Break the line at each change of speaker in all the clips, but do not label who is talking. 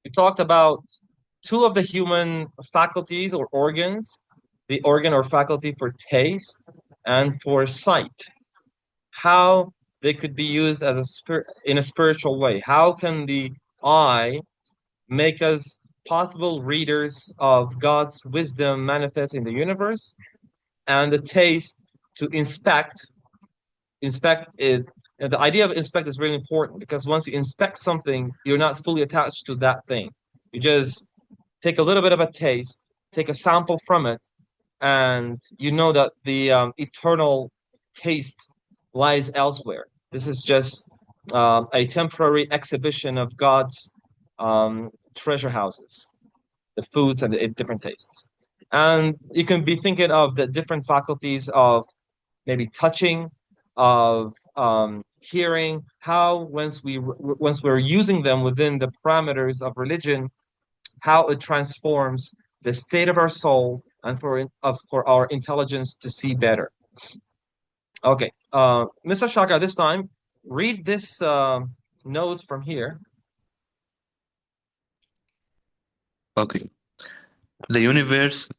We talked about two of the human faculties or organs, the organ or faculty for taste and for sight, how they could be used as in a spiritual way. How can the eye make us possible readers of God's wisdom manifest in the universe, and the taste to inspect it. And the idea of inspect is really important because once you inspect something, you're not fully attached to that thing. You just take a little bit of a taste, take a sample from it, and you know that the eternal taste lies elsewhere. This is just a temporary exhibition of God's treasure houses, the foods and the different tastes. And you can be thinking of the different faculties of maybe touching, of hearing, how once we're using them within the parameters of religion, how it transforms the state of our soul and for our intelligence to see better. Okay, Mr. Shaka, this time read this note from here.
Okay. The universe,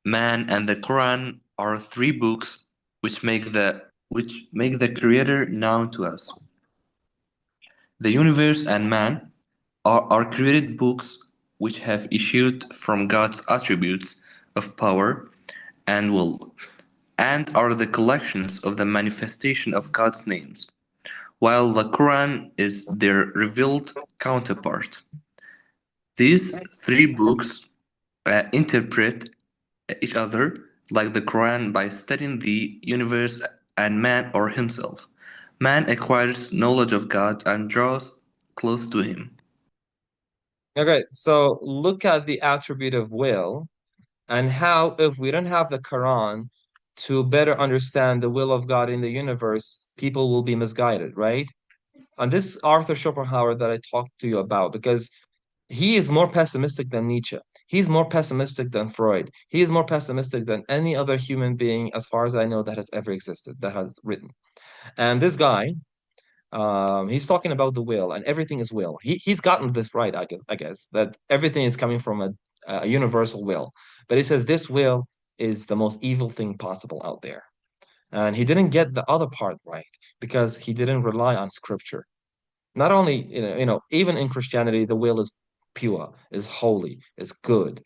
man, and the Quran are three books which make the Creator known to us. The universe and man are created books which have issued from God's attributes of power and will, and are the collections of the manifestation of God's names, while the Quran is their revealed counterpart. These three books interpret each other like the Quran by studying the universe and man or himself. Man acquires knowledge of God and draws close to him.
Okay, so look at the attribute of will and how, if we don't have the Quran to better understand the will of God in the universe, people will be misguided, right? And this Arthur Schopenhauer that I talked to you about, because he is more pessimistic than Nietzsche. He's more pessimistic than Freud. He is more pessimistic than any other human being, as far as I know, that has ever existed, that has written. And this guy, he's talking about the will, and everything is will. He's gotten this right, I guess that everything is coming from a universal will. But he says this will is the most evil thing possible out there. And he didn't get the other part right because he didn't rely on scripture. Not only, even in Christianity, the will is pure, is holy, is good,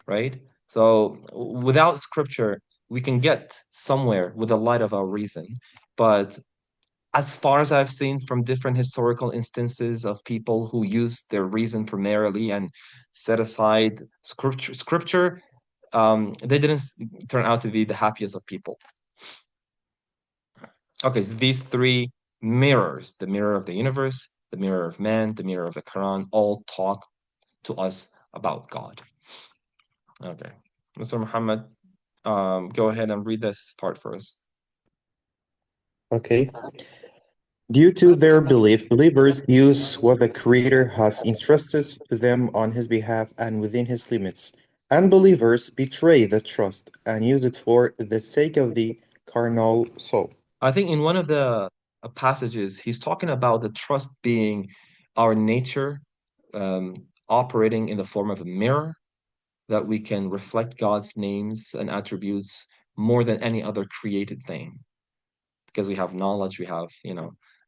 right? So without scripture, we can get somewhere with the light of our reason. But as far as I've seen from different historical instances of people who use their reason primarily and set aside scripture, they didn't turn out to be the happiest of people. Okay, so these three mirrors, the mirror of the universe, the mirror of man, the mirror of the Quran, all talk to us about God. Okay, Mr. Muhammad, go ahead and read this part for us.
Okay. Due to their belief, believers use what the Creator has entrusted to them on His behalf and within His limits. Unbelievers betray the trust and use it for the sake of the carnal soul.
I think in one of the passages, he's talking about the trust being our nature, um, operating in the form of a mirror, that we can reflect God's names and attributes more than any other created thing, because we have knowledge, we have,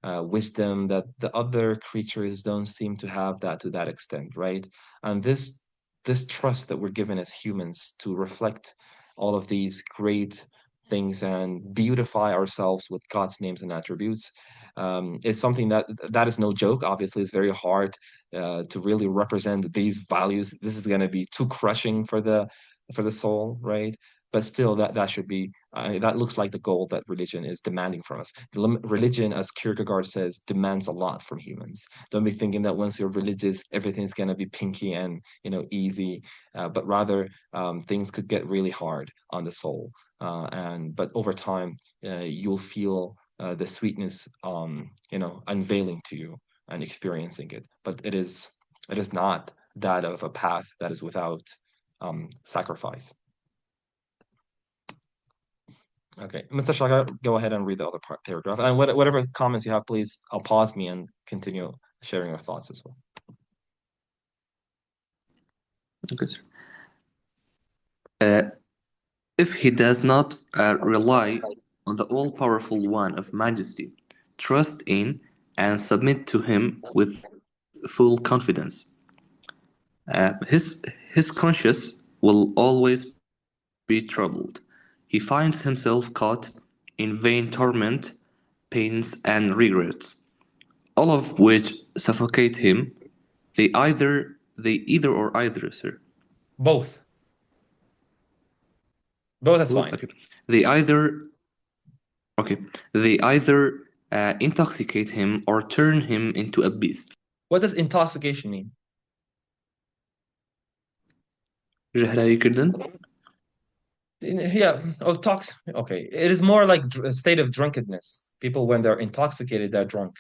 wisdom that the other creatures don't seem to have that to that extent, right? And this trust that we're given as humans to reflect all of these great things and beautify ourselves with God's names and attributes is something that is no joke. Obviously, it's very hard to really represent these values. This is going to be too crushing for the soul, right? But still, that should be that looks like the goal that religion is demanding from us. Religion, as Kierkegaard says, demands a lot from humans. Don't be thinking that once you're religious, everything's gonna be pinky and easy, but rather things could get really hard on the soul. But over time, you'll feel the sweetness, unveiling to you and experiencing it. But it is not that of a path that is without sacrifice. Okay, Mr. Shaka, go ahead and read the other paragraph. And whatever comments you have, please, I'll pause me and continue sharing your thoughts as well.
Okay, sir. Uh, if he does not rely on the all-powerful One of Majesty, trust in and submit to him with full confidence, his conscience will always be troubled. He finds himself caught in vain torment, pains, and regrets, all of which suffocate him. They either or either, sir.
Both. Both is
Both.
fine.
Okay. They either okay. They either intoxicate him or turn him into a beast.
What does intoxication mean?
جهل يكردن.
Yeah. Oh, Okay. It is more like a state of drunkenness. People, when they're intoxicated, they're drunk.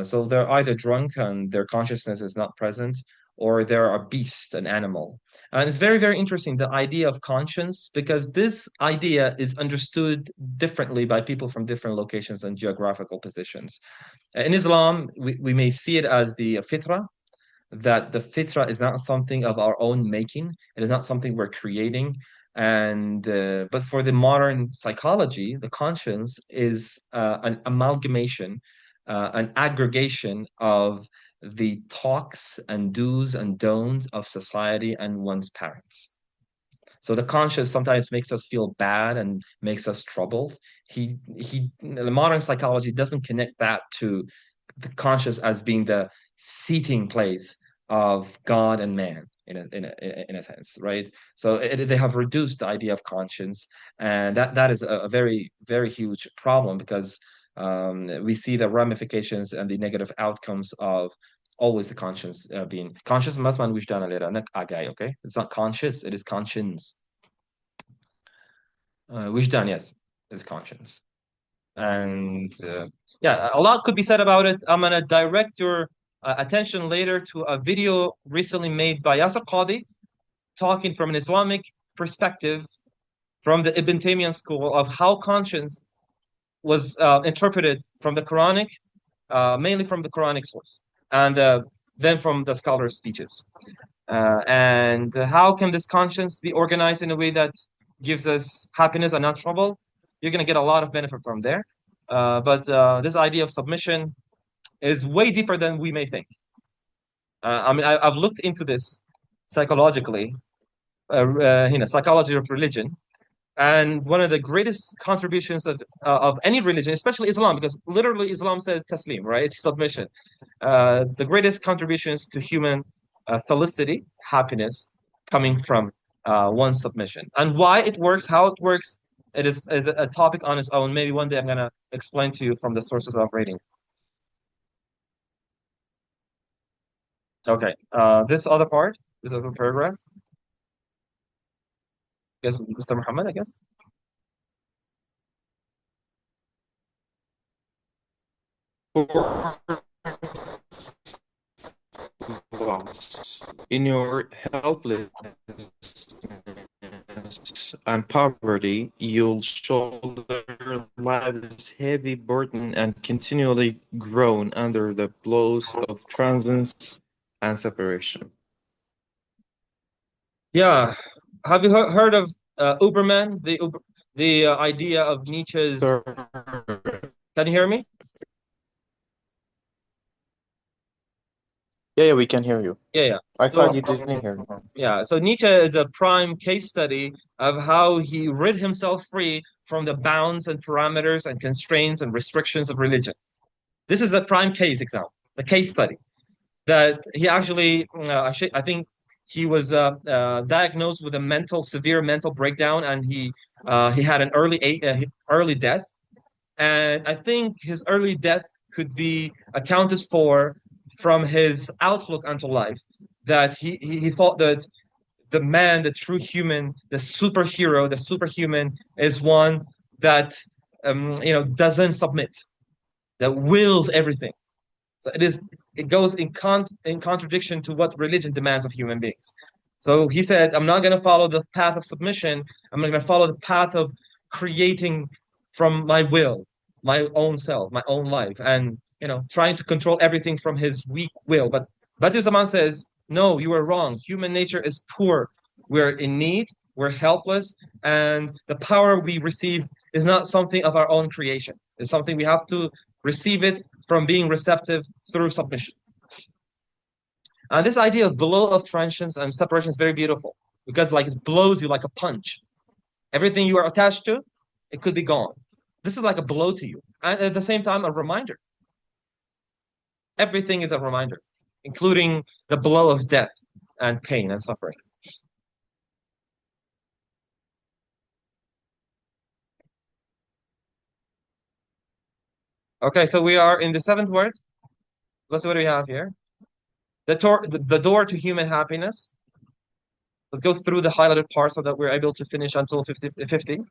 So they're either drunk and their consciousness is not present, or they're a beast, an animal. And it's very, very interesting, the idea of conscience, because this idea is understood differently by people from different locations and geographical positions. In Islam, we may see it as the fitra, that the fitra is not something of our own making. It is not something we're creating. And but for the modern psychology, the conscience is an amalgamation, an aggregation of the talks and do's and don'ts of society and one's parents. So the conscious sometimes makes us feel bad and makes us troubled. The modern psychology doesn't connect that to the conscious as being the seating place of God and man in a sense, right? So they have reduced the idea of conscience, and that is a very, very huge problem, because we see the ramifications and the negative outcomes of always the conscience being conscious. Masman وجدان على agay, okay? It's not conscious, it is conscience. Wujdan, yes, is conscience. And yeah, a lot could be said about it. I'm gonna direct your attention later to a video recently made by Yasser Qadi, talking from an Islamic perspective from the Ibn Taymiyyah school of how conscience was interpreted from the Quranic, mainly from the Quranic source, and then from the scholars' speeches. And how can this conscience be organized in a way that gives us happiness and not trouble? You're going to get a lot of benefit from there. But this idea of submission is way deeper than we may think. I mean, I've looked into this psychologically, psychology of religion, and one of the greatest contributions of any religion, especially Islam, because literally Islam says taslim, right? Submission. The greatest contributions to human felicity, happiness, coming from one's submission. And why it works, how it works, it is a topic on its own. Maybe one day I'm going to explain to you from the sources I'm reading. Okay, this other part, this other paragraph, is Mr. Muhammad, I guess.
In your helplessness and poverty, you'll shoulder life's heavy burden and continually groan under the blows of transience and separation.
Yeah, have you heard of Uberman? The idea of Nietzsche's.
Sir,
Can you hear me?
yeah, we can hear you.
Yeah.
I
So
thought you didn't hear me.
yeah, so Nietzsche is a prime case study of how he rid himself free from the bounds and parameters and constraints and restrictions of religion. This is a prime case example, the case study that he actually, I think he was diagnosed with a severe mental breakdown, and he had an early death. And I think his early death could be accounted for from his outlook onto life, that he thought that the man, the true human, the superhero, the superhuman is one that doesn't submit, that wills everything. So it goes in contradiction to what religion demands of human beings. So he said, I'm not going to follow the path of submission. I'm going to follow the path of creating from my will, my own self, my own life, and trying to control everything from his weak will. But Badiou Zaman says No, you are wrong. Human nature is poor. We're in need, we're helpless, and the power we receive is not something of our own creation. It's something we have to receive it from being receptive through submission. And this idea of below of transitions and separation is very beautiful because like it blows you like a punch. Everything you are attached to, it could be gone. This is like a blow to you. And at the same time, a reminder. Everything is a reminder, including the blow of death and pain and suffering. Okay, so we are in the seventh word. Let's see what we have here. The door to human happiness. Let's go through the highlighted parts so that we're able to finish until 50,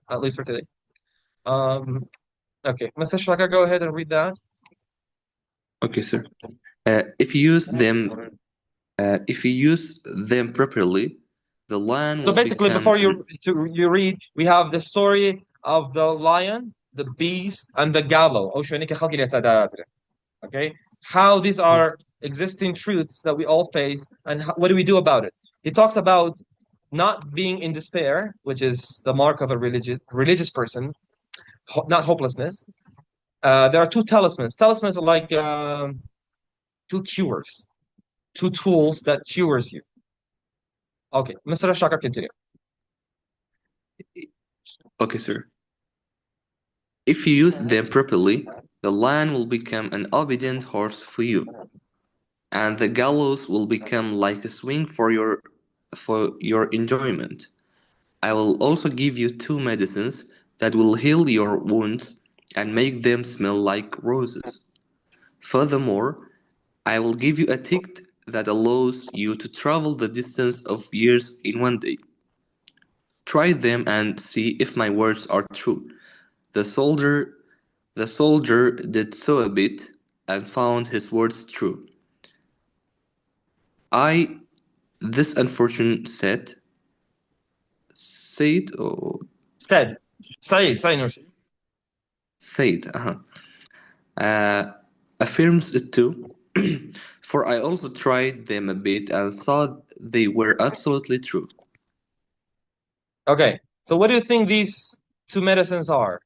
at least for today. Okay, Mr. Shaka, go ahead and read that.
Okay, sir. If you use them properly, the land
So
will
basically,
become
before you read, we have the story of the lion, the beast, and the gallows. Okay, how these are existing truths that we all face, and what do we do about it? He talks about not being in despair, which is the mark of a religious person, not hopelessness. There are two talismans. Talismans are like two cures, two tools that cures you. Okay, Mr. Shaka, continue.
Okay, sir. If you use them properly, the lion will become an obedient horse for you, and the gallows will become like a swing for your enjoyment. I will also give you two medicines that will heal your wounds and make them smell like roses. Furthermore, I will give you a ticket that allows you to travel the distance of years in one day. Try them and see if my words are true. The soldier the soldier did so a bit and found his words true. I this unfortunate said or
Said, say, Nursi.
said uh, affirms it too. For I also tried them a bit and saw they were absolutely true.
Okay, so what do you think these two medicines are?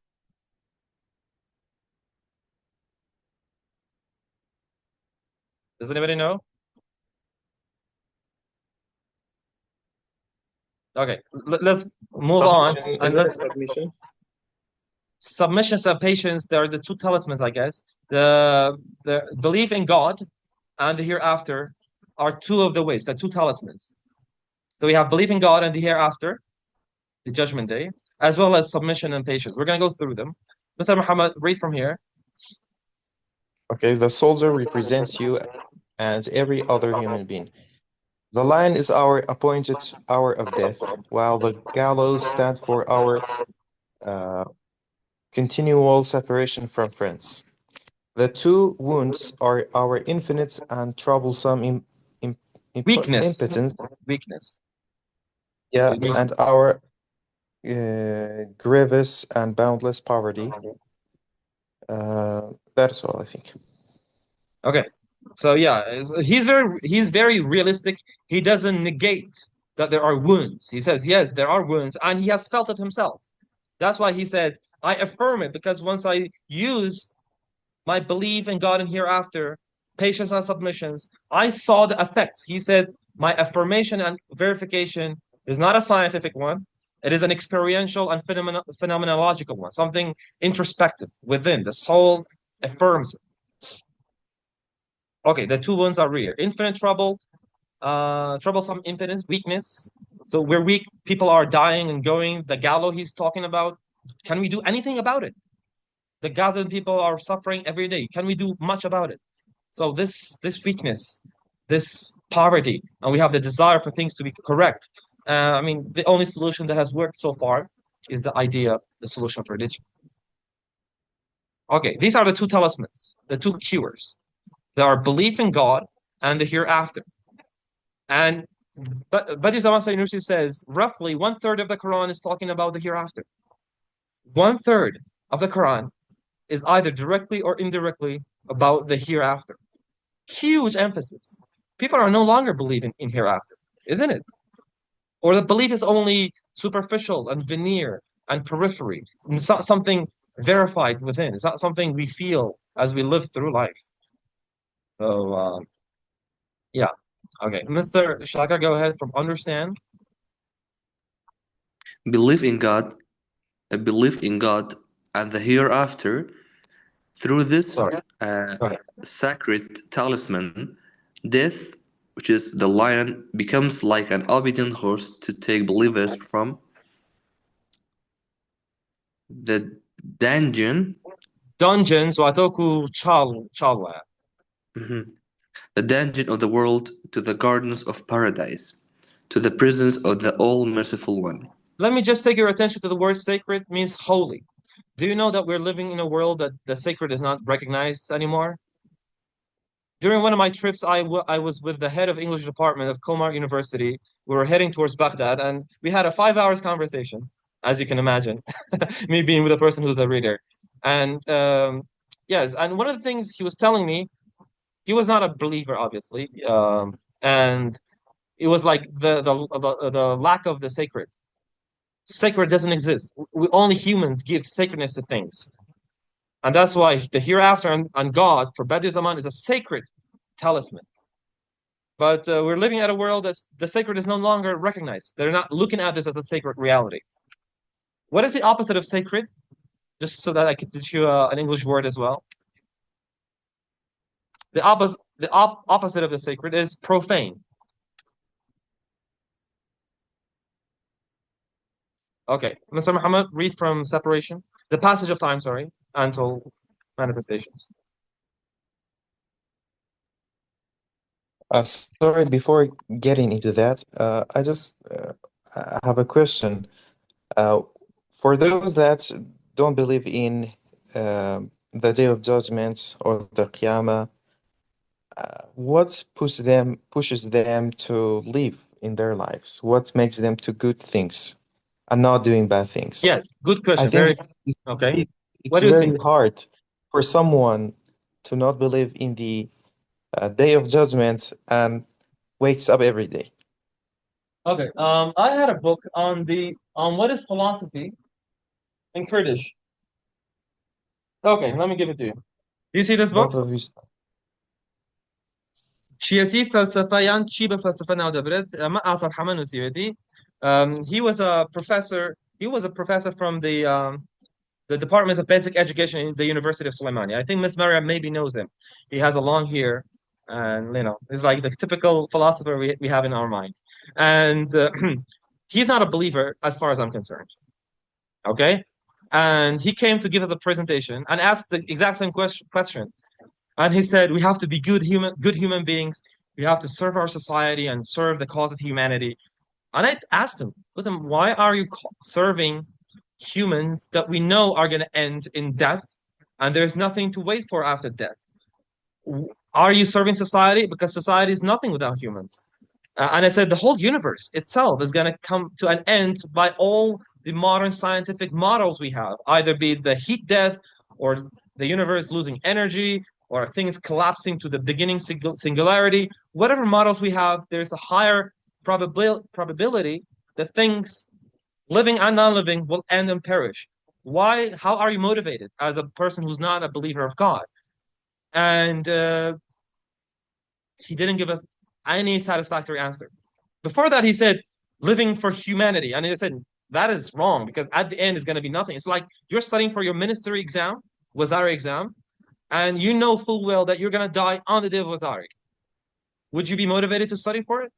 Does anybody know? Okay, let's move on
Submission.
and
Is it a
let's
submission?
submissions and patience. They are the two talismans, I guess. The belief in God and the hereafter are two of the ways, the two talismans. So we have belief in God and the hereafter, the judgment day, as well as submission and patience. We're gonna go through them. Mr. Muhammad, read from here.
Okay, the soldier represents you and every other human being. The lion is our appointed hour of death, while the gallows stand for our uh, continual separation from friends. The two wounds are our infinite and troublesome im
Weakness.
impotence,
Weakness.
yeah, and our grievous and boundless poverty. That's all, I think.
Okay. So yeah, he's very realistic. He doesn't negate that there are wounds. He says, yes, there are wounds, and he has felt it himself. That's why he said, I affirm it, because once I used my belief in God and hereafter, patience and submissions, I saw the effects. He said, my affirmation and verification is not a scientific one. It is an experiential and phenomenological one, something introspective within. The soul affirms it. Okay, the two wounds are real. Infinite trouble, troublesome impotence, weakness. So we're weak. People are dying and going. The gallows he's talking about. Can we do anything about it? The Gazan people are suffering every day. Can we do much about it? So this weakness, this poverty, and we have the desire for things to be correct. I mean, the only solution that has worked so far is the idea, the solution of religion. Okay, these are the two talismans, the two cures. They are belief in God and the hereafter. And Badiüzzaman Said says roughly 1/3 of the Quran is talking about the hereafter. 1/3 of the Quran is either directly or indirectly about the hereafter. Huge emphasis. People are no longer believing in hereafter, isn't it? Or the belief is only superficial and veneer and periphery. It's not something verified within. It's not something we feel as we live through life. So, yeah. Okay, Mr. Shaka, go ahead from understand.
Belief in God, a belief in God and the hereafter. Through this
Sorry, go ahead.
sacred talisman, death, which is the lion, becomes like an obedient horse to take believers from the dungeon,
Dungeons, watoku chalwa.
mhm, the dungeon of the world to the gardens of paradise, to the presence of the all-merciful one.
Let me just take your attention to the word sacred means holy. Do you know that we're living in a world that the sacred is not recognized anymore? During one of my trips, I was with the head of English department of Komar University. We were heading towards Baghdad, and we had a 5 hours conversation, as you can imagine, me being with a person who's a reader. And yes, and one of the things he was telling me, he was not a believer, obviously, and it was like the lack of the sacred. Sacred doesn't exist. We only humans give sacredness to things. And that's why the hereafter and God for Badiou Zaman is a sacred talisman. But we're living at a world that the sacred is no longer recognized. They're not looking at this as a sacred reality. What is the opposite of sacred? Just so that I could teach you an English word as well. The opposite of the sacred is profane. Okay, Mr. Muhammad, read from separation. The passage of time, sorry, until manifestations.
Sorry, before getting into that, I have a question. Uh, for those that don't believe in the Day of Judgment or the Qiyamah, what pushes them to live in their lives? What makes them to good things and not doing bad things?
Yes, good
I
question.
think
Very okay. What
it's
do you
very
think?
hard for someone to not believe in the Day of Judgment and wakes up every day.
Okay. I had a book on what is philosophy in Kurdish. Okay, let me give it to you. Do you see this book?
Both of you.
Çiğeti felsefe çi be felsefe nav debret ama asad hamanu siyeti. He was a professor. He was a professor from the Department of Basic Education in the University of Soleimani. I think Miss Maria maybe knows him. He has a long hair, and he's like the typical philosopher we have in our mind. And he's not a believer as far as I'm concerned. Okay, and he came to give us a presentation and asked the exact same question. And he said, we have to be good human beings. We have to serve our society and serve the cause of humanity. And I asked him, listen, why are you serving humans that we know are going to end in death and there's nothing to wait for after death? Are you serving society? Because society is nothing without humans. And I said, the whole universe itself is going to come to an end by all the modern scientific models we have, either be the heat death or the universe losing energy or things collapsing to the beginning singularity. Whatever models we have, there's a higher probability that things living and non-living will end and perish. Why? How are you motivated as a person who's not a believer of God? And he didn't give us any satisfactory answer. Before that, he said living for humanity, and he said that is wrong because at the end is going to be nothing. It's like you're studying for your ministry exam, Wazari exam, and you know full well that you're going to die on the day of Wazari. Would you be motivated to study for it?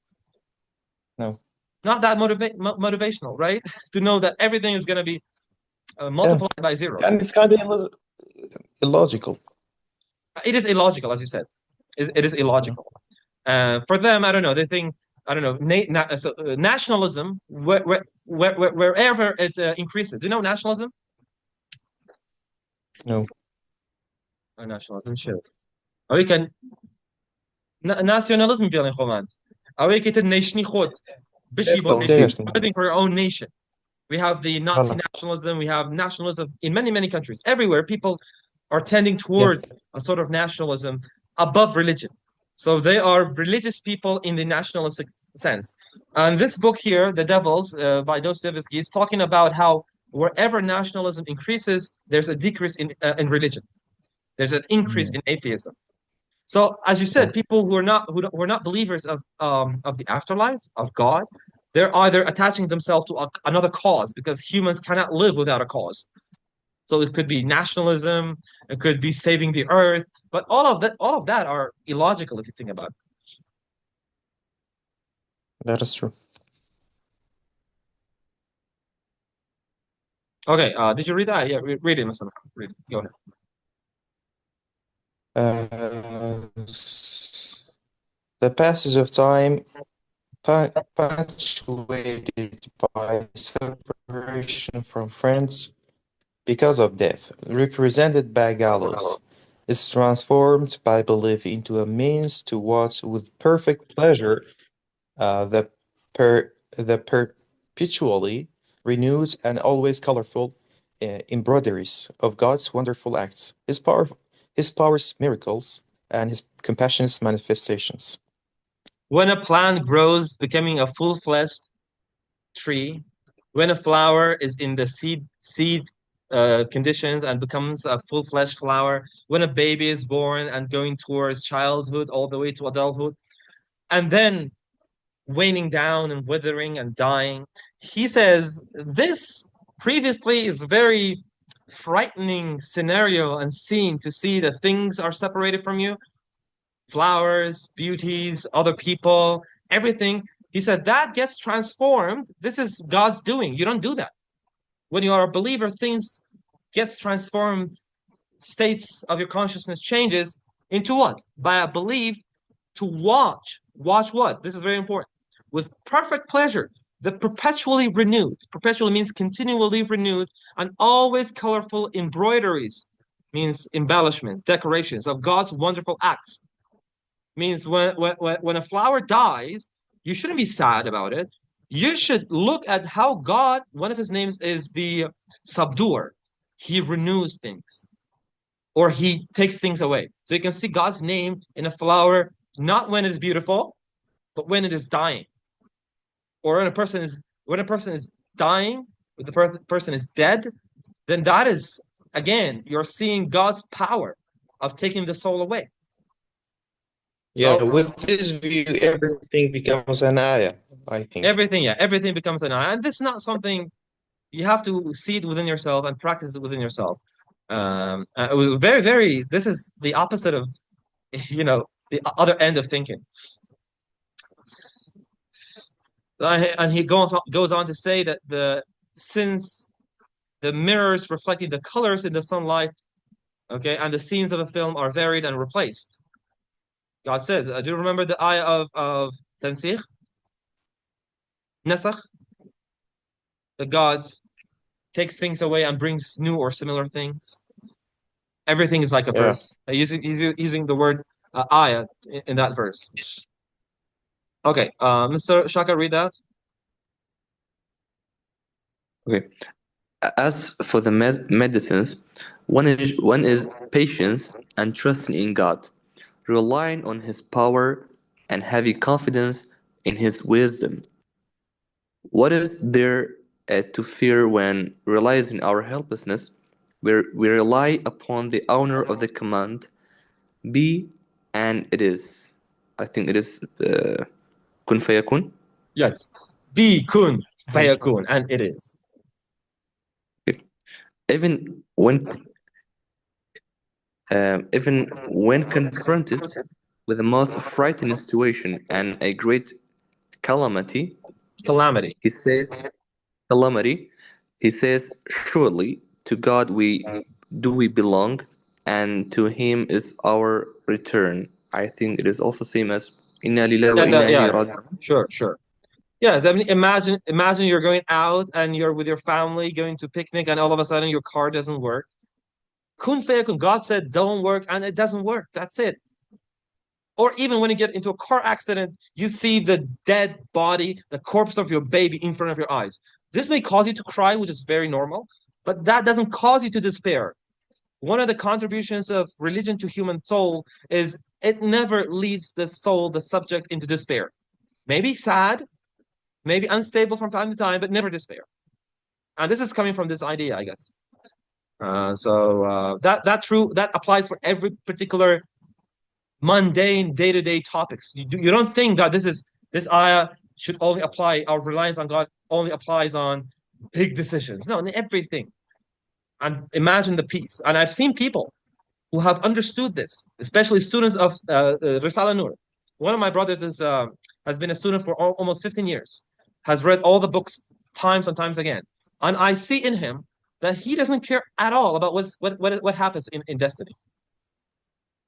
No.
Not that motivational, right? To know that everything is going to be
Yeah.
multiplied by zero.
And it's kind of illogical.
It is illogical, as you said. It is illogical. For them, I don't know. They think I don't know. Nationalism, wherever it increases. Do you know nationalism?
No.
Nationalism, sure. Or you can nationalism بیارین خب من. Or you can nationi خود. بشی با nation. Fighting for your own nation. We have the Nazi nationalism. We have nationalism in many countries. Everywhere, people are tending towards a sort of nationalism above religion. So they are religious people in the nationalistic sense. And this book here, The Devils, by Dostoevsky, is talking about how wherever nationalism increases, there's a decrease in religion. There's an increase
Mm.
in atheism. So, as you
Yeah,
said, people who are not believers of the afterlife of God, they're either attaching themselves to another cause because humans cannot live without a cause. So it could be nationalism, it could be saving the earth, but all of that are illogical if you think about it.
that is true.
Okay, did you read that? Yeah, read it, Mr. Read it. Go ahead.
The passage of time punctuated by separation from friends because of death, represented by gallows, is transformed by belief into a means to watch with perfect pleasure the perpetually renewed and always colorful embroideries of God's wonderful acts, His power's miracles, and His compassion's manifestations.
When a plant grows, becoming a full-fleshed tree, when a flower is in the seed conditions and becomes a full-fledged flower, when a baby is born and going towards childhood all the way to adulthood, and then waning down and withering and dying. He says this previously is very frightening scenario and scene to see that things are separated from you, flowers, beauties, other people, everything. He said that gets transformed. This is God's doing. You don't do that. When you are a believer, things gets transformed, states of your consciousness changes into what? By a belief to watch. Watch what? This is very important. With perfect pleasure, the perpetually renewed. Perpetually means continually renewed, and always colorful embroideries, means embellishments, decorations of God's wonderful acts. Means when a flower dies, you shouldn't be sad about it. You should look at how God, one of his names is the subduer. He renews things or he takes things away. So you can see God's name in a flower, not when it is beautiful, but when it is dying. Or when a person is dying, when the person is dead, then that is again, you're seeing God's power of taking the soul away.
Yeah,
So
with this view, everything becomes an ayah, I think.
everything, yeah, everything becomes an eye. And this is not something you have to see it within yourself and practice it within yourself. It was very, this is the opposite of, the other end of thinking. And he goes on to say that since the mirrors reflecting the colors in the sunlight, okay, and the scenes of a film are varied and replaced. God says, do you remember the ayah of Tansir? Nasakh? That God takes things away and brings new or similar things. Everything is like a
Yeah.
verse. He's using the word ayah in that verse. Okay, Mr. Shaka, read that.
Okay. As for the medicines, one is patience and trusting in God, relying on His power and having confidence in His wisdom. What is there to fear when, realizing our helplessness, we rely upon the owner of the command, be and it is. I think it is kun fayakun.
Yes. Be kun fayakun, and it is.
Even when confronted with the most frightening situation and a great calamity,
Calamity.
he says, calamity, he says, surely to God we belong, and to Him is our return. I think it is also same as Inna lillahi wa
Yeah,
inna
yeah,
ilayhi raji'un.
sure, sure. Yes, I mean, imagine you're going out and you're with your family going to picnic, and all of a sudden your car doesn't work. Kun fayakun. God said, "Don't work," and it doesn't work. That's it. Or even when you get into a car accident, you see the dead body, the corpse of your baby in front of your eyes. This may cause you to cry, which is very normal, but that doesn't cause you to despair. One of the contributions of religion to human soul is it never leads the soul, the subject, into despair. Maybe sad, maybe unstable from time to time, but never despair. And this is coming from this idea, I guess. That applies for every particular mundane day-to-day topics. You don't think that this ayah should only apply, our reliance on God only applies on big decisions. No, in everything. And imagine the peace. And I've seen people who have understood this, especially students of Risala Nur. One of my brothers has been a student for almost 15 years, has read all the books times and times again. And I see in him that he doesn't care at all about what happens in destiny.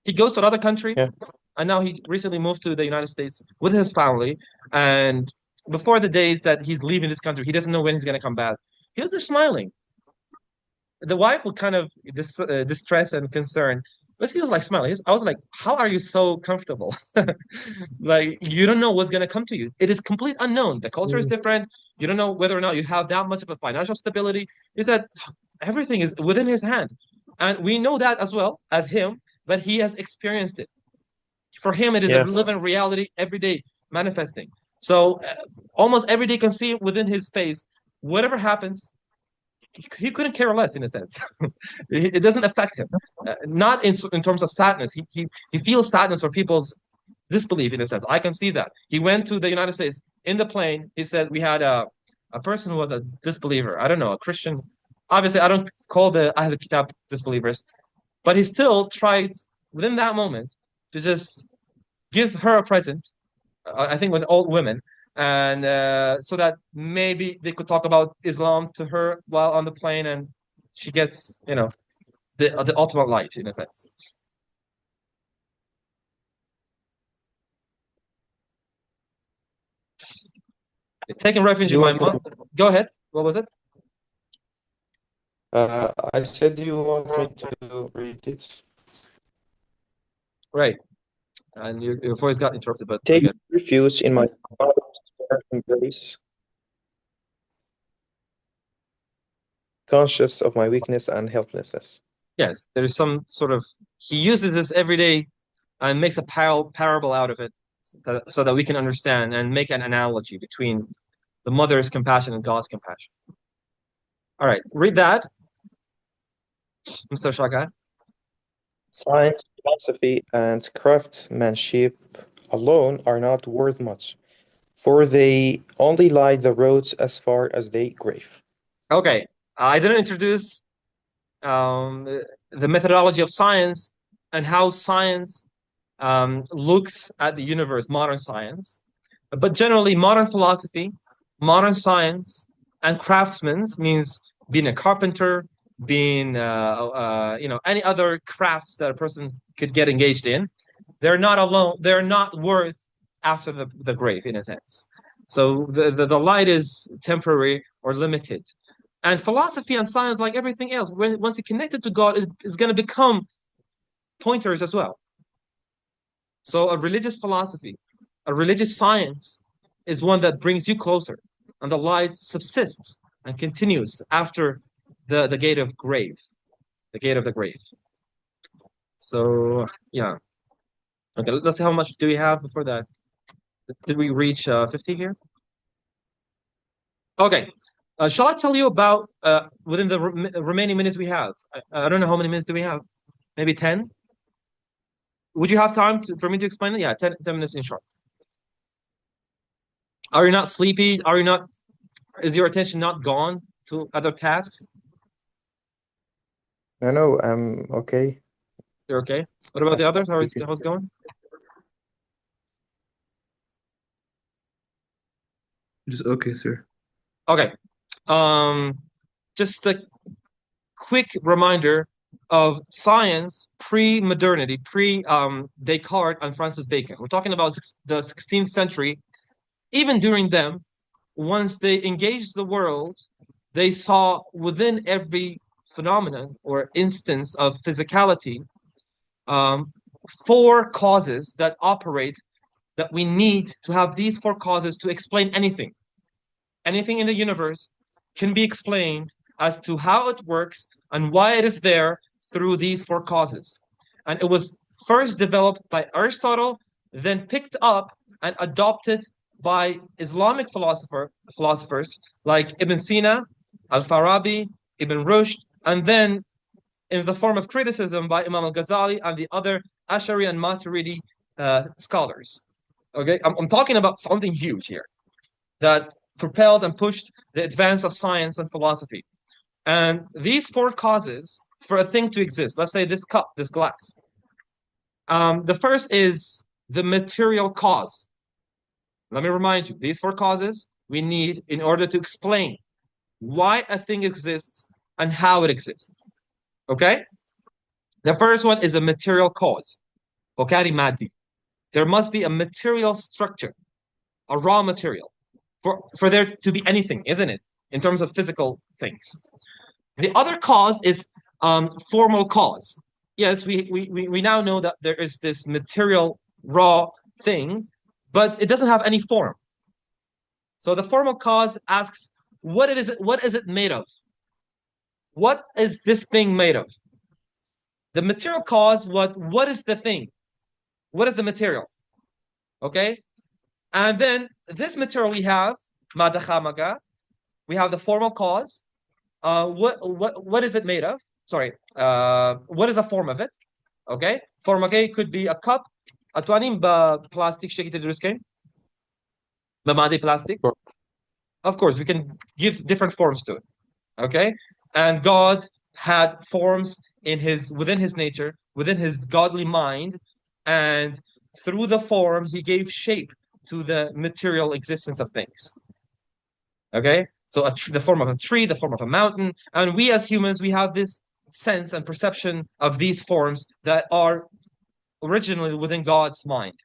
He goes to another country,
Yeah.
and now he recently moved to the United States with his family. And before the days that he's leaving this country, he doesn't know when he's going to come back. He was just smiling. The wife was kind of distressed and concerned, but he was like smiling. I was like, "How are you so comfortable? Like you don't know what's going to come to you. It is complete unknown. The culture is different. You don't know whether or not you have that much of a financial stability." He said, "Everything is within his hand," and we know that as well as him, but he has experienced it. For him, it is a
Yes.
living reality every day manifesting. So almost every day can see within his space, whatever happens, he couldn't care less in a sense. It doesn't affect him. Not in terms of sadness. He feels sadness for people's disbelief in a sense. I can see that. He went to the United States in the plane. He said we had a person who was a disbeliever. I don't know, a Christian. Obviously, I don't call the Ahl Kitab disbelievers, but he still tried within that moment to just give her a present. I think with old women, and so that maybe they could talk about Islam to her while on the plane, and she gets, the ultimate light in a sense. Taking refuge
Do
in
you
my
want
month.
me?
Go ahead. What was it?
I said you want me to read it.
Right. And your voice got interrupted, but
Take
again,
refuge in my Father's care and grace, conscious of my weakness and helplessness.
yes, there is some sort of he uses this every day and makes a parable out of it, so that we can understand and make an analogy between the mother's compassion and God's compassion. All right, read that, Mr. Shaka.
Science, philosophy, and craftsmanship alone are not worth much, for they only light the roads as far as they grave.
Okay, I didn't introduce the methodology of science and how science looks at the universe, modern science. But generally, modern philosophy, modern science, and craftsmen means being a carpenter, being any other crafts that a person could get engaged in. They're not alone. They're not worth after the grave, in a sense. So the light is temporary or limited. And philosophy and science, like everything else, once you connect it to God, is going to become pointers as well. So a religious philosophy, a religious science is one that brings you closer, and the light subsists and continues after the gate of grave, the gate of the grave. So yeah. Okay, let's see how much do we have before that. Did we reach 50 here? Okay. Shall I tell you about within the remaining minutes we have? I don't know how many minutes do we have. Maybe 10? Would you have time for me to explain it? Yeah, 10 minutes in short. Are you not sleepy? Is your attention not gone to other tasks?
No, I'm okay.
You're okay? What about the others?
You can-
How's it going?
Just okay, sir.
Okay. Just a quick reminder of science pre-modernity, Descartes and Francis Bacon. We're talking about the 16th century. Even during them, once they engaged the world, they saw within every phenomenon or instance of physicality four causes that operate, that we need to have these four causes to explain anything. Anything in the universe can be explained as to how it works and why it is there through these four causes. And it was first developed by Aristotle, then picked up and adopted by Islamic philosophers like Ibn Sina, Al-Farabi, Ibn Rushd, and then in the form of criticism by Imam al-Ghazali and the other Ash'ari and Maturidi scholars. Okay, I'm talking about something huge here that propelled and pushed the advance of science and philosophy. And these four causes for a thing to exist, let's say this cup, this glass. The first is the material cause. Let me remind you, these four causes we need in order to explain why a thing exists and how it exists. Okay? The first one is a material cause. Okari maddi. There must be a material structure, a raw material, for there to be anything, isn't it? In terms of physical things. The other cause is formal cause. Yes, we now know that there is this material raw thing, but it doesn't have any form. So the formal cause asks, what is it made of? What is this thing made of? The material cause, what is the thing? What is the material? Okay? And then this material we have, madachamaga, we have the formal cause. What is it made of? Sorry, what is the form of it? Okay? Form could be a cup. أتوانين ببلاستيك شيء تدرس كين؟ بمادة plastic. Of course, we can give different forms to it. Okay? And God had forms within his nature, within his godly mind, and through the form, he gave shape to the material existence of things. Okay? So the form of a tree, the form of a mountain, and we as humans, we have this sense and perception of these forms that are originally within God's mind.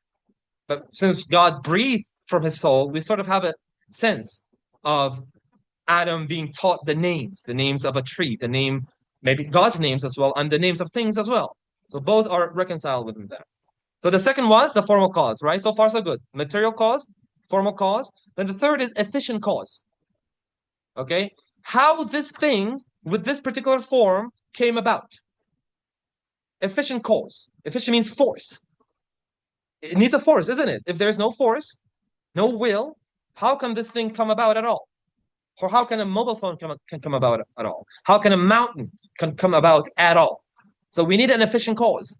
But since God breathed from his soul, we sort of have a sense of Adam being taught the names of a tree, the name, maybe God's names as well, and the names of things as well. So both are reconciled within that. So the second was the formal cause, right? So far, so good. Material cause, formal cause. Then the third is efficient cause. Okay? How this thing with this particular form came about. Efficient cause. Efficient means force. It needs a force, isn't it? If there's no force, no will, how can this thing come about at all? Or how can a mobile phone can come about at all? How can a mountain can come about at all? So we need an efficient cause.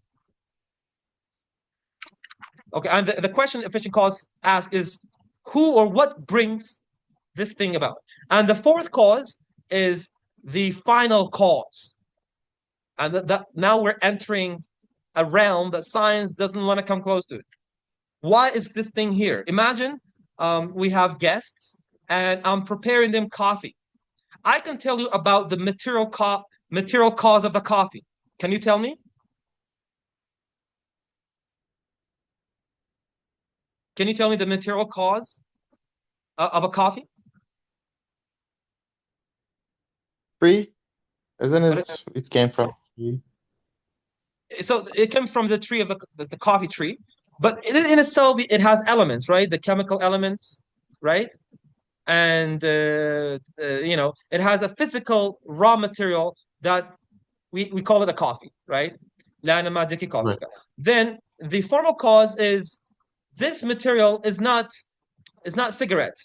Okay, and the question efficient cause asks is who or what brings this thing about? And the fourth cause is the final cause. And that now we're entering a realm that science doesn't want to come close to it. Why is this thing here? Imagine we have guests and I'm preparing them coffee. I can tell you about the material cause of the coffee. Can you tell me? Can you tell me the material cause of a coffee?
Tree, isn't it? It came from tree.
So it came from the tree of the coffee tree, but in itself it has elements, right? The chemical elements, right? And it has a physical raw material that we call it a coffee, right?
Right.
Then the formal cause is this material is not cigarette.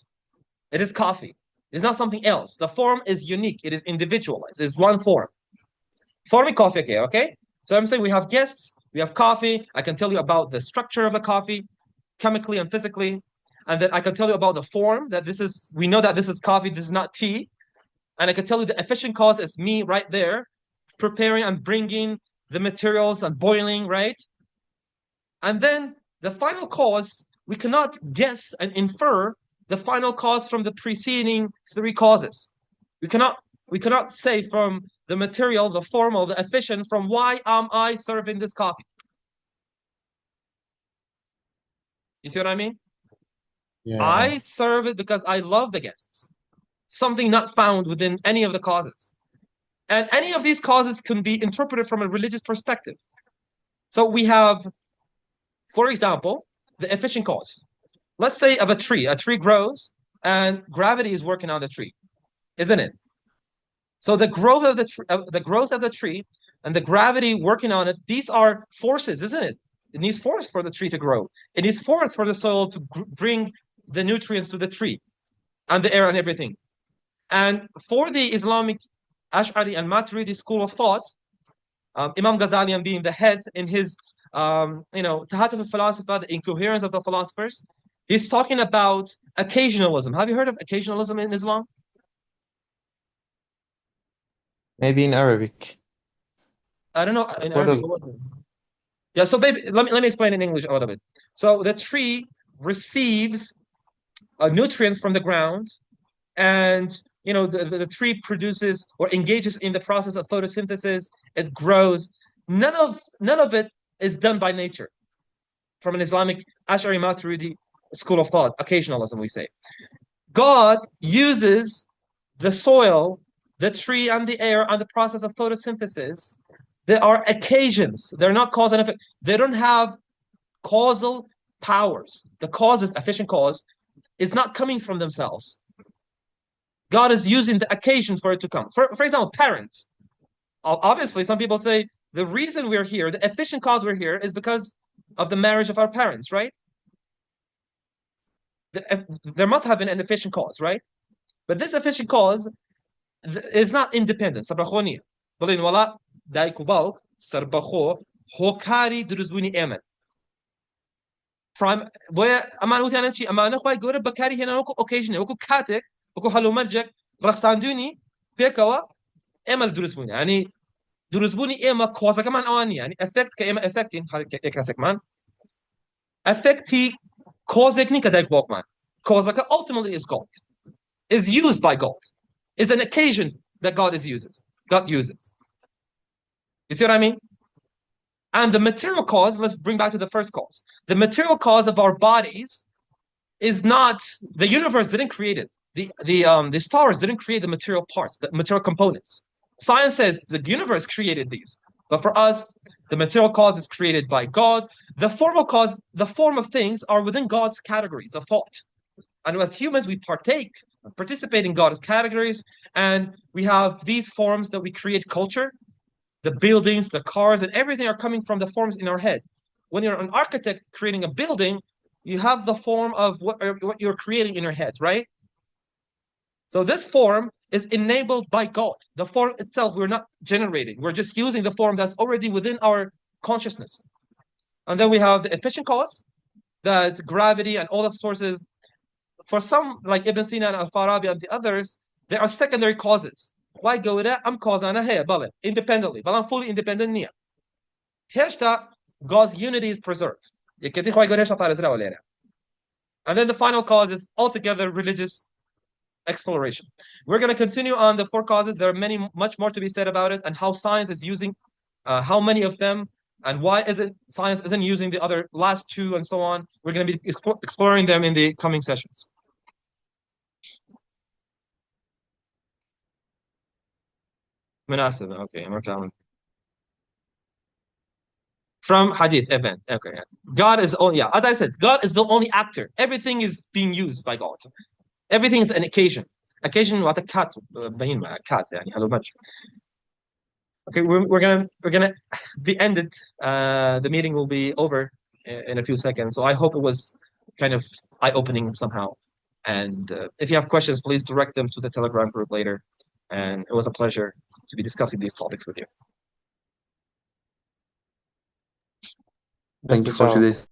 It is coffee. It's not something else. The form is unique. It is individualized. It's one form. Formy coffee, okay? So I'm saying we have guests, we have coffee. I can tell you about the structure of the coffee, chemically and physically. And then I can tell you about the form that we know that this is coffee, this is not tea. And I can tell you the efficient cause is me right there, preparing and bringing the materials and boiling, right? And then the final cause, we cannot guess and infer the final cause from the preceding three causes. We cannot say from the material, the formal, the efficient, from why am I serving this coffee? You see what I mean?
Yeah.
I serve it because I love the guests. Something not found within any of the causes. And any of these causes can be interpreted from a religious perspective. So we have, for example, the efficient cause. Let's say of a tree grows and gravity is working on the tree, isn't it? So the growth of the tree and the gravity working on it, these are forces, isn't it? It needs force for the tree to grow. It needs force for the soil to bring the nutrients to the tree and the air and everything. And for the Islamic Ash'ari and Maturidi school of thought, Imam Ghazali being the head in his, Tahatuf al-Falasifa, the incoherence of the philosophers, he's talking about occasionalism. Have you heard of occasionalism in Islam?
Maybe in Arabic.
I don't know in
What
Arabic.
does
What was it? Yeah, so baby, let me explain in English a little bit. So the tree receives nutrients from the ground, and the tree produces or engages in the process of photosynthesis. It grows. None of it is done by nature. From an Islamic Ash'ari Maturidi school of thought, occasionalism, we say. God uses the soil, the tree, and the air and the process of photosynthesis. There are occasions. They're not cause and effect. They don't have causal powers. The cause is efficient cause is not coming from themselves. God is using the occasion for it to come. For example, parents. Obviously, some people say the reason we're here, the efficient cause we're here, is because of the marriage of our parents, right? There must have been an efficient cause, right? But this efficient cause is not independent. Sabrakhoniya. Balin wala dai kubalk sarbacho hokari druzwini emen. From where amanu tianchi amanu khwai gore bakari hina wako occasion wako katek wako halu marjak rakhsanduni pekawa emal druzwini. Yani druzwini ema cause كمان awani. Yani effect ka ema effectin hal man. Effecti cause ni kadai walkman. Cause ultimately is God. Is used by God. Is an occasion that God uses. God uses. You see what I mean? And the material cause, let's bring back to the first cause. The material cause of our bodies is not the universe didn't create it. The stars didn't create the material parts, the material components. Science says the universe created these. But for us, the material cause is created by God. The formal cause, the form of things are within God's categories of thought. And as humans, we participate in God's categories, and we have these forms that we create culture. The buildings, the cars, and everything are coming from the forms in our head. When you're an architect creating a building, you have the form of what you're creating in your head, right? So this form is enabled by God. The form itself, we're not generating. We're just using the form that's already within our consciousness. And then we have the efficient cause, that gravity and all the sources. For some, like Ibn Sina and Al-Farabi and the others, there are secondary causes. Why go with that? I'm causing a independently, but I'm fully independent. Heshta, God's unity is preserved. And then the final cause is altogether religious exploration. We're going to continue on the four causes. There are much more to be said about it, and how science is using, how many of them, and why science isn't using the other last two, and so on. We're going to be exploring them in the coming sessions. مناسب. Okay, I'm from Hadith event. Okay, yeah. God is only, yeah, as I said, God is the only actor. Everything is being used by God. Everything is an occasion. Occasion what a cat cat يعني hello much. Okay, we're gonna be ended. The meeting will be over in a few seconds. So I hope it was kind of eye-opening somehow. And if you have questions, please direct them to the Telegram group later. And it was a pleasure to be discussing these topics with you.
Thank you for today.